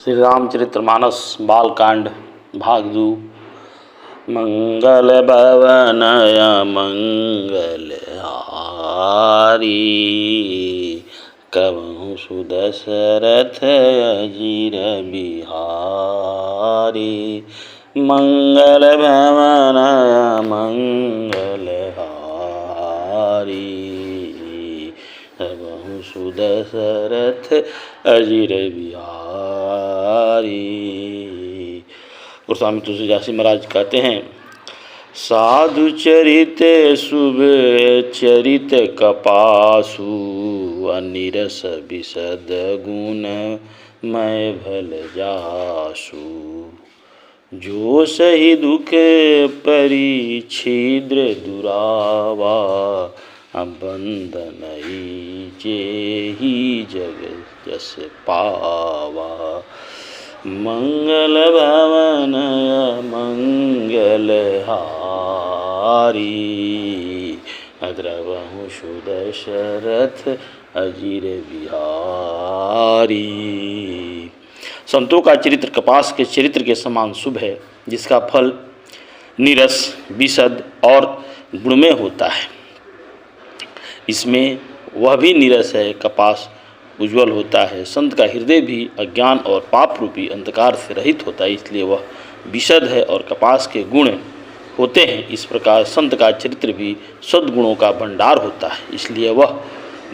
श्री रामचरितमानस बालकांड भाग 2। मंगल भवनय मंगल हारी कबहु सुदशरथ अजिर बिहारी। मंगल भवनय मंगल हारी कबहु सुदशरथ अजिर बिहारी। गोस्वामी तुलसीदास महाराज कहते हैं, साधु चरित शुभ चरित कपासु अनिरस विशद गुण मैं भल जासु। जो सही दुख परिछिद्र दुरावा बंधन जेहि जग जस पावा। मंगल भवन मंगल हारी द्रवहु सुदशरथ अजिर बिहारी। संतों का चरित्र कपास के चरित्र के समान शुभ है, जिसका फल नीरस विशद और गुणमय होता है। इसमें वह भी नीरस है, कपास उज्ज्वल होता है। संत का हृदय भी अज्ञान और पाप रूपी अंधकार से रहित होता है, इसलिए वह विशद है और कपास के गुण होते हैं। इस प्रकार संत का चरित्र भी सद्गुणों का भंडार होता है, इसलिए वह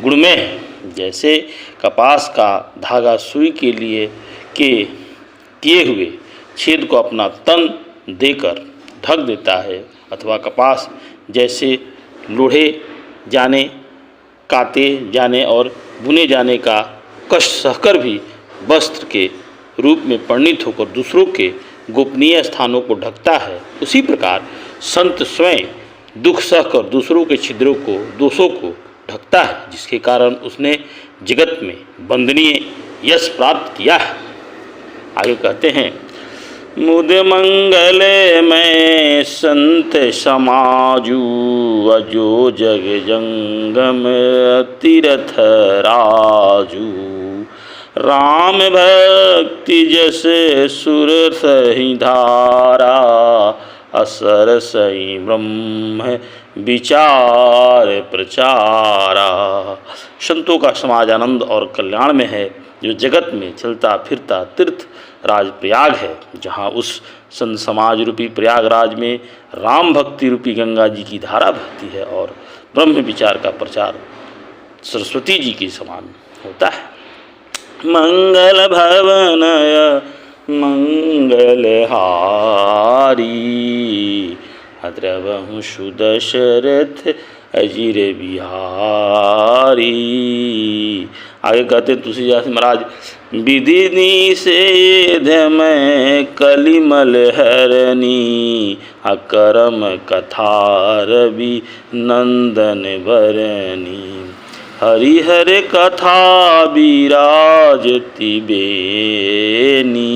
गुणमय है। जैसे कपास का धागा सुई के लिए किए हुए छेद को अपना तन देकर ढक देता है, अथवा कपास जैसे लोढ़े जाने, काते जाने और बुने जाने का कष्ट सहकर भी वस्त्र के रूप में परिणित होकर दूसरों के गोपनीय स्थानों को ढकता है, उसी प्रकार संत स्वयं दुख सहकर दूसरों के छिद्रों को, दोषों को ढकता है, जिसके कारण उसने जगत में वंदनीय यश प्राप्त किया है। आगे कहते हैं, मुद मंगल में संत समाजू अजो जग जंगम तीर्थ राजू। राम भक्ति जस सुर सही धारा असर सही ब्रह्म विचार प्रचारा। संतों का समाज आनंद और कल्याण में है, जो जगत में चलता फिरता तीर्थ राज प्रयाग है, जहाँ उस संत समाज रूपी प्रयागराज में राम भक्ति रूपी गंगा जी की धारा बहती है और ब्रह्म विचार का प्रचार सरस्वती जी के समान होता है। मंगल भवनय मंगल हारी द्रवहु सुदशरथ अजिर बिहारी। आगे कहते तुलसीदास महाराज, विधि निषेध में कलिमल हरनी अकरम कथा रवि नंदन भरनी। हरिहर कथा विराजति बेनी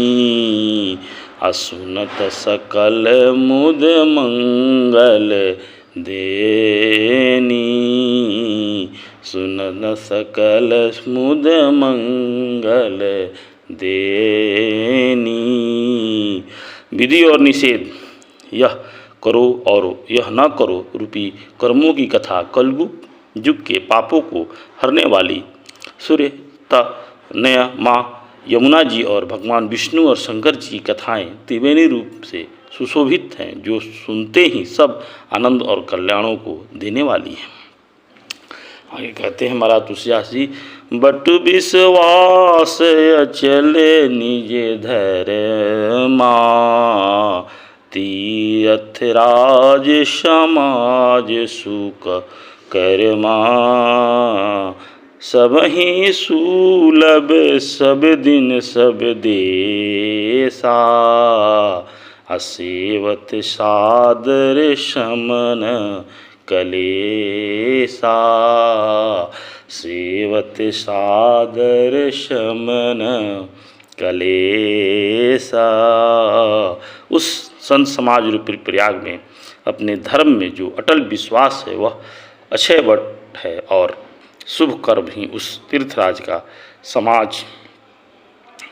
असुनत सकल मुद मंगल देनी। सुनन सकल मुद मंगल देनी। विधि और निषेध, यह करो और यह न करो रूपी कर्मों की कथा कलयुग युग के पापों को हरने वाली सूर्य तनया माँ यमुना जी और भगवान विष्णु और शंकर जी की कथाएँ त्रिवेणी रूप से सुशोभित हैं, जो सुनते ही सब आनंद और कल्याणों को देने वाली हैं। आगे कहते हैं महाराज तुलसीदास जी, बटु विश्वास चले निज धर्मा तीर्थ राज समाज सुख कर्मा। सबहि सुलभ सब दिन सब देसा असेवत सादर शमन कलेसा। सेवत सादर शमन कलेसा। उस संत समाज रूपी प्रयाग में अपने धर्म में जो अटल विश्वास है, वह अक्षय वट है और शुभ कर्म ही उस तीर्थराज का समाज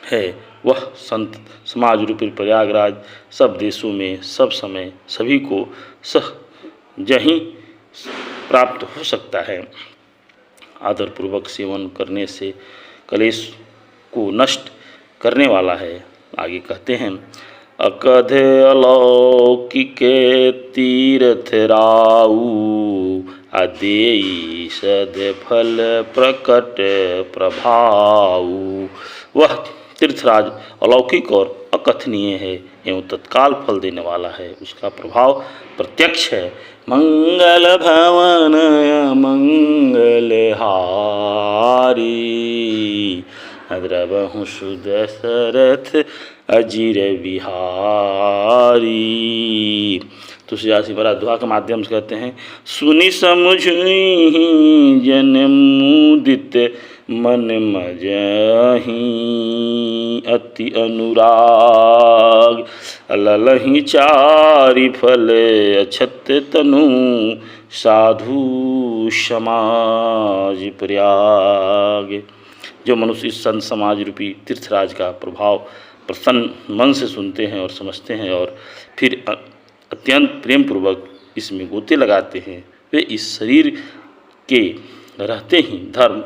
है। वह संत समाज रूपी प्रयागराज सब देशों में सब समय सभी को सहजहीं प्राप्त हो सकता है। आदरपूर्वक सेवन करने से कलेश को नष्ट करने वाला है। आगे कहते हैं, अकध अलौकिक तीर्थ राऊ, अदेई सद फल प्रकट प्रभाऊ। वह तीर्थराज अलौकिक और अकथनीय है एवं तत्काल फल देने वाला है, उसका प्रभाव प्रत्यक्ष है। मंगल भवन मंगल हारी, द्रवहु सुदशरथ अजीर बिहारी। तुलसीदास जी बड़ा दुआ के माध्यम से कहते हैं, सुनि समुझहि जन मुदित मन मजहि, अति अनुराग ललहि चारि फल अछत तनु, साधु समाज प्रयाग। जो मनुष्य इस संत समाज रूपी तीर्थराज का प्रभाव प्रसन्न मन से सुनते हैं और समझते हैं और फिर अत्यंत प्रेम पूर्वक इसमें गोते लगाते हैं, वे इस शरीर के रहते ही धर्म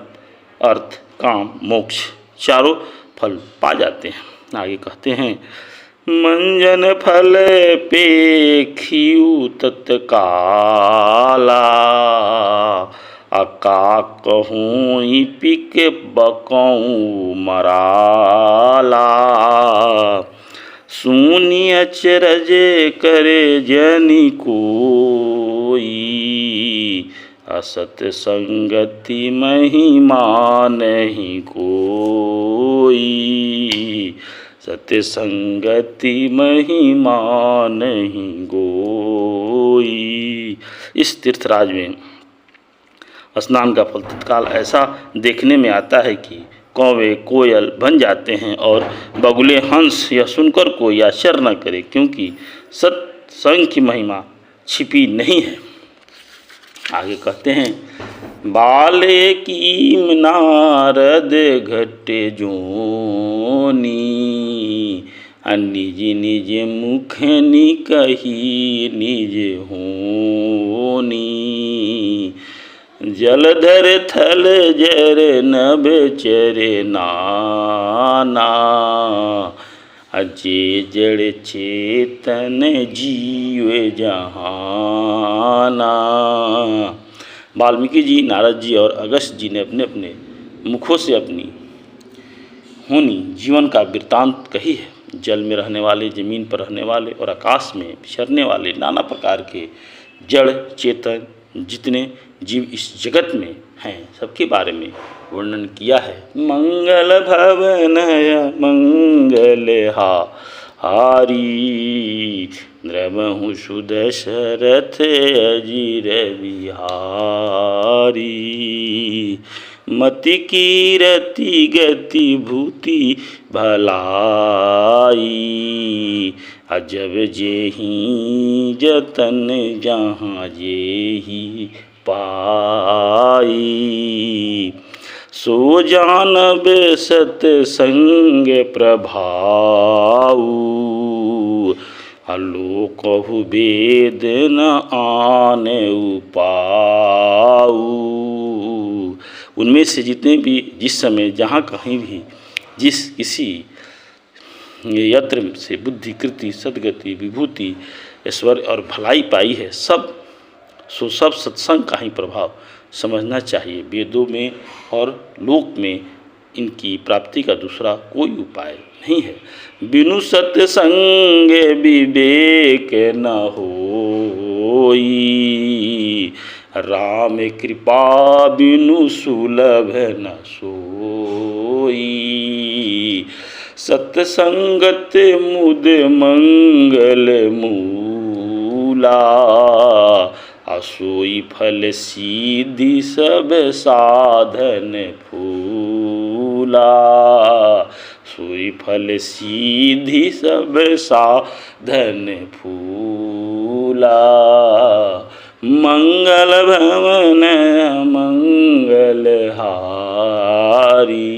अर्थ काम मोक्ष चारों फल पा जाते हैं। आगे कहते हैं, मंजन फल पेखियु तत्काला, अका कहूँ पिक बकऊँ मराला, सुनि अचरज करे जनि कोई, असत संगति महिमा नहीं कोई, सत्य संगति महिमा नहीं कोई। इस तीर्थराज में स्नान का फल तत्काल ऐसा देखने में आता है कि कौवे कोयल बन जाते हैं और बगुले हंस यह सुनकर कोई आश्चर्य न करे, क्योंकि सत्संग की महिमा छिपी नहीं है। आगे कहते हैं, बाले की नारद घटे जोनी, निज निज मुख कही निज होनी, जलधर थल जर नभ चरे नाना, अजे जड़ चेतन जीव जहाना। वाल्मीकि जी, नारद जी और अगस्त्य जी ने अपने अपने मुखों से अपनी होनी जीवन का वृत्तांत कही है। जल में रहने वाले, जमीन पर रहने वाले और आकाश में विचरने वाले नाना प्रकार के जड़ चेतन जितने जीव इस जगत में हैं, सबके बारे में वर्णन किया है। मंगल भवन मंगल हारी, द्रवहु सुदशरथ अजीर बिहारी, मति कीरति गति भूति भलाई, अजब जेहि जतन जहाँ जेहि पाई, सो जानब सतसंग प्रभाऊ, आलोकहु वेद न आने उपाऊ। उनमें से जितने भी जिस समय जहाँ कहीं भी जिस किसी यत्र से बुद्धि कृति सद्गति विभूति ऐश्वर्य और भलाई पाई है, सब सत्संग का ही प्रभाव समझना चाहिए। वेदों में और लोक में इनकी प्राप्ति का दूसरा कोई उपाय नहीं है। बिनु सत्संग विवेक न होई, राम कृपा बिनु सुलभ न सोई, सत्संगत मुद मंगल मूला, असोई फल सीधि सब साधन फूला, सोई फल सीधि सब साधन फूला। मंगल भवन मंगल हारी,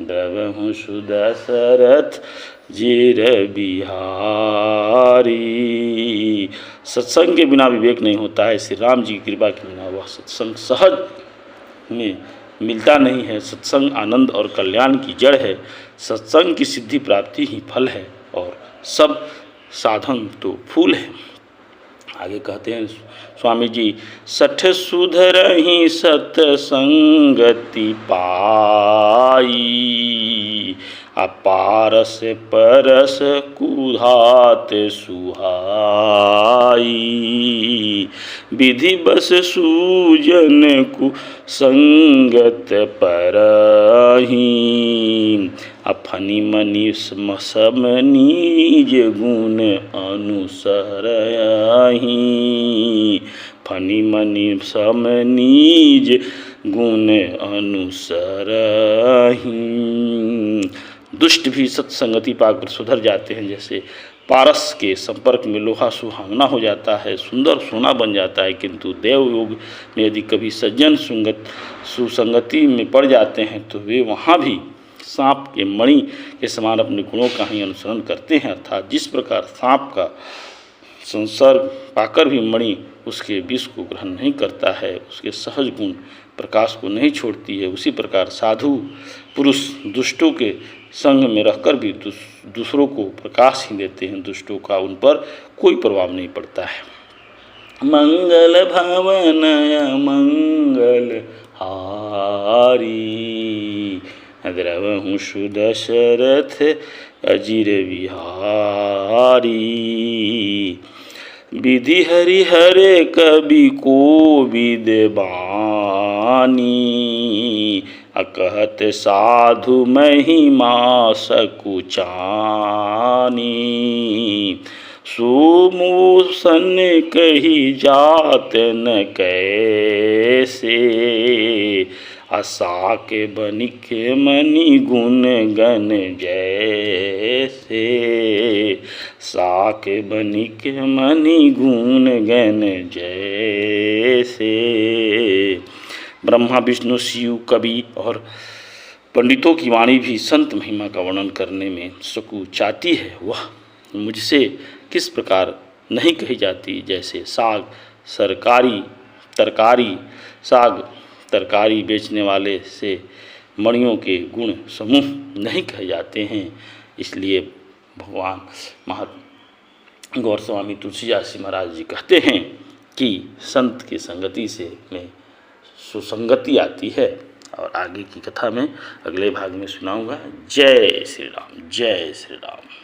द्रवहु द्रवहु सुदशरथ जीर बिहारी। सत्संग के बिना विवेक नहीं होता है। श्री राम जी की कृपा के बिना वह सत्संग सहज में मिलता नहीं है। सत्संग आनंद और कल्याण की जड़ है। सत्संग की सिद्धि प्राप्ति ही फल है और सब साधन तो फूल है। आगे कहते हैं स्वामी जी, सठ सुधरहि सतसंगति पाई, अपारस परस कुधात सुहाई। विधि बस सूजन कु संगत परहि, अफनि मनि सम नीज गुण अनुसरहि। फनि मनि सम नीज गुण अनुसरहि। दुष्ट भी सत्संगति पाकर सुधर जाते हैं। जैसे पारस के संपर्क में लोहा सुहावना हो जाता है, सुंदर सोना बन जाता है, किंतु देवयोग में यदि कभी सज्जन सुसंगति में पड़ जाते हैं तो वे वहाँ भी सांप के मणि के समान अपने गुणों का ही अनुसरण करते हैं। अर्थात जिस प्रकार सांप का संसर्ग पाकर भी मणि उसके विष को ग्रहण नहीं करता है, उसके सहज गुण प्रकाश को नहीं छोड़ती है, उसी प्रकार साधु पुरुष दुष्टों के संग में रहकर भी दूसरों को प्रकाश ही देते हैं। दुष्टों का उन पर कोई प्रभाव नहीं पड़ता है। मंगल भवनय मंगल हारी, द्रवहु सुदशरथ अजिर बिहारी। विधि हरि हरे कवि कोविद बानी, अकहत साधु महिमा सकुचानी। सुमूसन कही जात न कैसे, आशा के बनिक मनि गुण गण जैसे। साक बनिक मनि गुण गण जैसे। ब्रह्मा विष्णु शिव कवि और पंडितों की वाणी भी संत महिमा का वर्णन करने में सकुचाती है। वह मुझसे किस प्रकार नहीं कही जाती। जैसे साग तरकारी बेचने वाले से मणियों के गुण समूह नहीं कहे जाते हैं। इसलिए भगवान गौर स्वामी तुलसीदास जी महाराज जी कहते हैं कि संत की संगति से में सुसंगति आती है। और आगे की कथा में अगले भाग में सुनाऊंगा। जय श्री राम, जय श्री राम।